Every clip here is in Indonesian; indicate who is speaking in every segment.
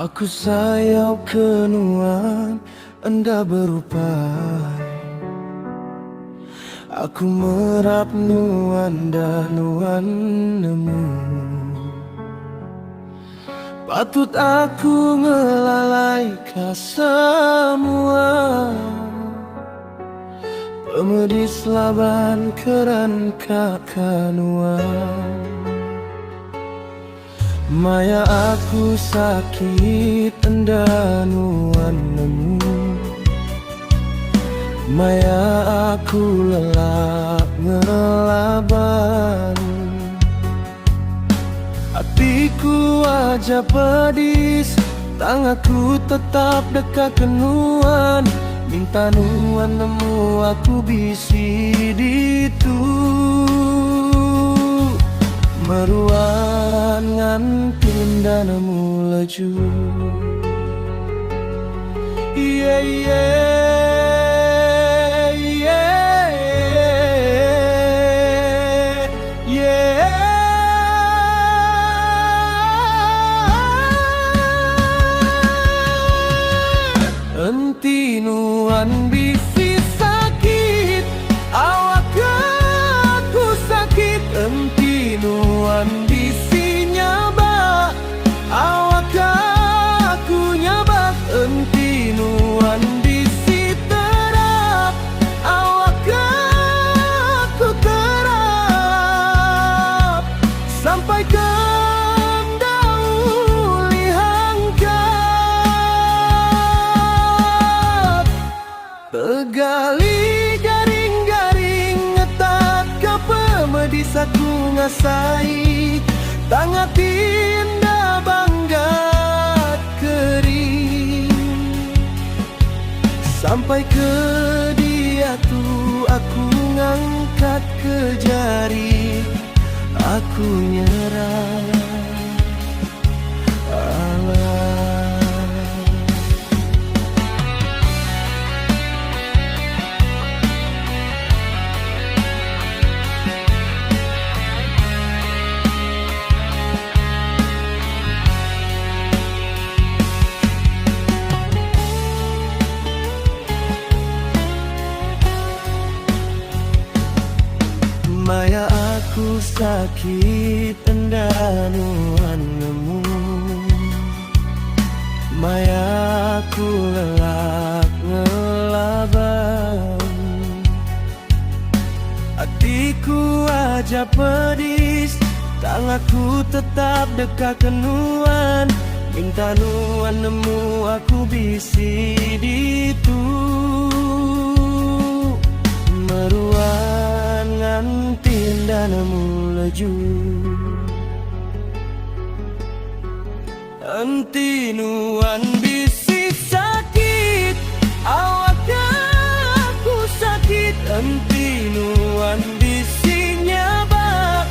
Speaker 1: Aku sayau kenuan enda berupai. Aku merap nuan dah nuan nemu. Patut aku ngelalaikan semua. Pemedis laban keran kakanuan. Maya aku sakit endanuan nemu. Maya aku lelak ngelaban. Hatiku aja pedis, tanganku tetap dekat kenuan. Minta nuan nemu aku bisi ditu. Meruan ngantin nemu laju. Yeah, yeah, yeah, yeah. Enti nuan bisi sakit, awak aku sakit. Enti nuan bisi nyabak, awak aku nyabak. Enti nuan bisi terap, awak aku terap. Sampai ke tegali garing-garing ngetat ke pemedis aku ngasai. Tangan tinda banggat kering. Sampai ke dia tu aku ngangkat ke jari. Aku nyerah. Maya aku sakit endanuan nemu. Maya aku lelak ngelaban. Hatiku aja pedis, tanganku tetap dekat kenuan. Minta nuan nemu aku bisi ditu. Meruan ngantin nemu laju. Enti nuan bisi sakit, awak aku sakit. Enti nuan bisi nyabak,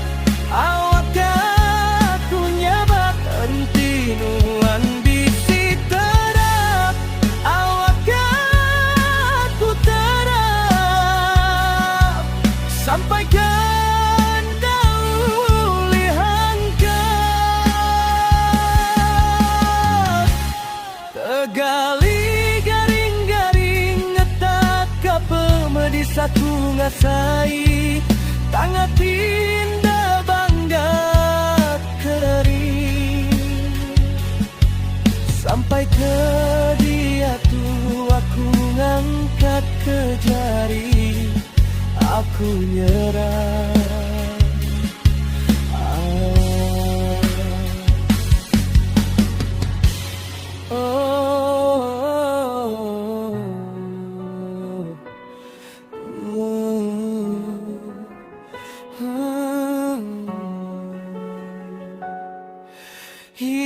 Speaker 1: awak aku nyabak. Enti nuan bisi terap, awak aku terap. Sampai ke tegali garing-garing ngetat ke pemedis aku ngasai. Tangan tinda banggat kering. Sampai ke dia tu aku ngangkat ke jari. Aku nyerah. He